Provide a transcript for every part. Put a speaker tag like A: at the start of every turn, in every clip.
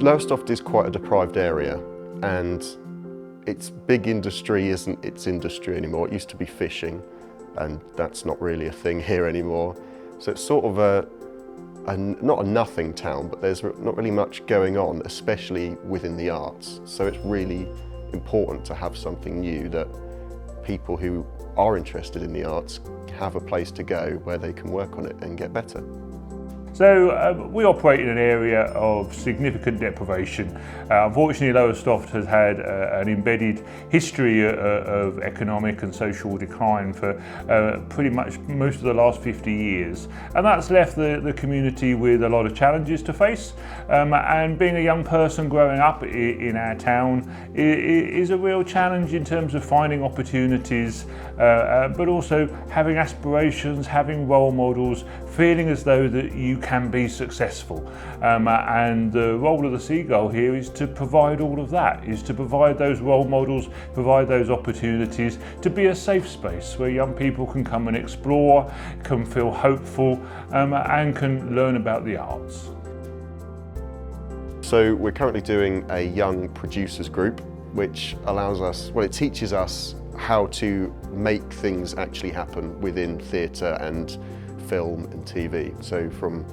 A: Lowestoft is quite a deprived area, and its big industry isn't its industry anymore. It used to be fishing, and that's not really a thing here anymore. So it's sort of not a nothing town, but there's not really much going on, especially within the arts. So it's really important to have something new that people who are interested in the arts have a place to go where they can work on it and get better.
B: So we operate in an area of significant deprivation. Unfortunately, Lowestoft has had an embedded history of economic and social decline for pretty much most of the last 50 years. And that's left the community with a lot of challenges to face. And being a young person growing up in our town is a real challenge in terms of finding opportunities, but also having aspirations, having role models, feeling as though that you can be successful. And the role of the Seagull here is to provide all of that, is to provide those role models, provide those opportunities, to be a safe space where young people can come and explore, can feel hopeful, and can learn about the arts.
A: So we're currently doing a young producers group, which allows us, well, it teaches us how to make things actually happen within theatre and film and TV. So from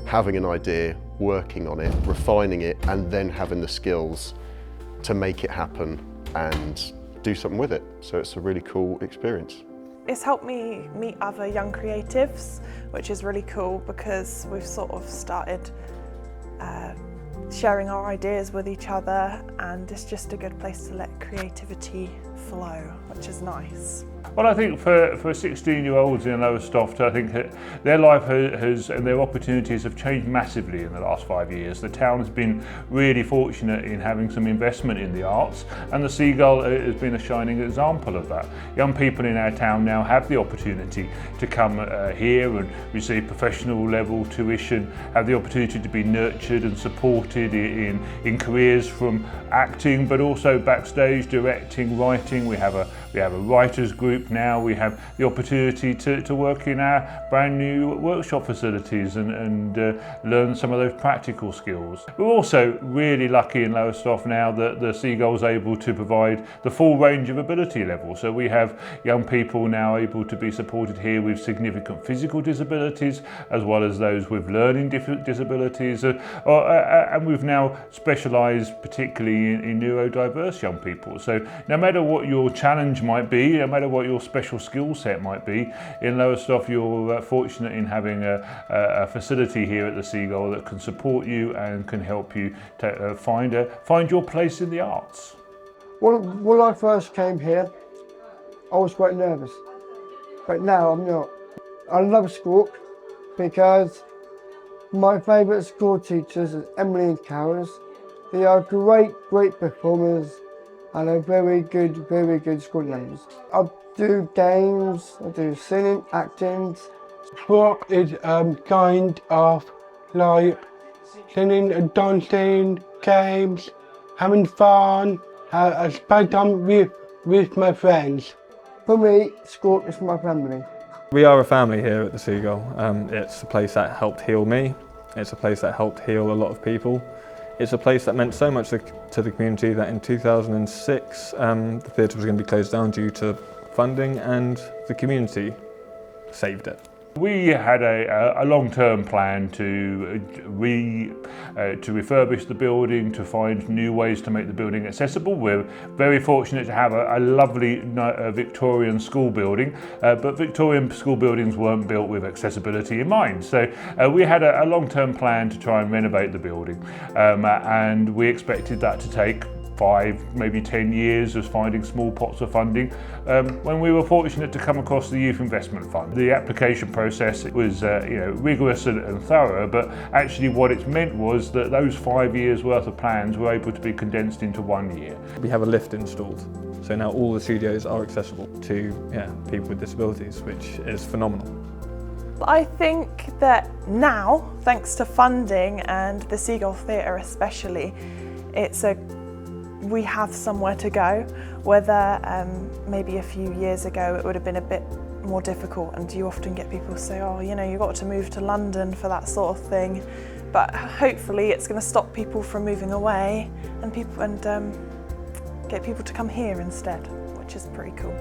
A: having an idea, working on it, refining it, and then having the skills to make it happen and do something with it. So it's a really cool experience.
C: It's helped me meet other young creatives, which is really cool because we've sort of started sharing our ideas with each other, and it's just a good place to let creativity flow, which is nice.
B: Well, I think for 16-year-olds in Lowestoft, I think their life has and their opportunities have changed massively in the last 5 years. The town has been really fortunate in having some investment in the arts, and the Seagull has been a shining example of that. Young people in our town now have the opportunity to come here and receive professional level tuition, have the opportunity to be nurtured and supported in careers from acting, but also backstage, directing, writing. We have a writers group now. We have the opportunity to work in our brand new workshop facilities and learn some of those practical skills. We're also really lucky in Lowestoft now that the Seagull is able to provide the full range of ability levels. So we have young people now able to be supported here with significant physical disabilities, as well as those with learning disabilities, and we've now specialised particularly in neurodiverse young people. So no matter what your challenge might be, no matter what your special skill set might be, in Lowestoft you're fortunate in having a facility here at the Seagull that can support you and can help you to find your place in the arts.
D: Well, when I first came here, I was quite nervous, but now I'm not. I love school because my favourite school teachers is Emily and Carol's. They are great performers and are very good school names. I do games, I do singing, acting.
E: Sport is kind of like singing and dancing, games, having fun, spend time with my friends.
D: For me, school is my family.
F: We are a family here at the Seagull. It's a place that helped heal me. It's a place that helped heal a lot of people. It's a place that meant so much to the community that in 2006 the theatre was going to be closed down due to funding, and the community saved it.
B: We had a long-term plan to refurbish the building, to find new ways to make the building accessible. We're very fortunate to have a lovely Victorian school building, but Victorian school buildings weren't built with accessibility in mind. So we had a long-term plan to try and renovate the building, and we expected that to take 5, maybe 10 years of finding small pots of funding, when we were fortunate to come across the Youth Investment Fund. The application process was rigorous and thorough, but actually what it meant was that those 5 years worth of plans were able to be condensed into 1 year.
F: We have a lift installed, so now all the studios are accessible to people with disabilities, which is phenomenal.
C: I think that now, thanks to funding and the Seagull Theatre especially, we have somewhere to go. Whether maybe a few years ago it would have been a bit more difficult, and you often get people say, oh, you know, you've got to move to London for that sort of thing. But hopefully it's going to stop people from moving away and get people to come here instead, which is pretty cool.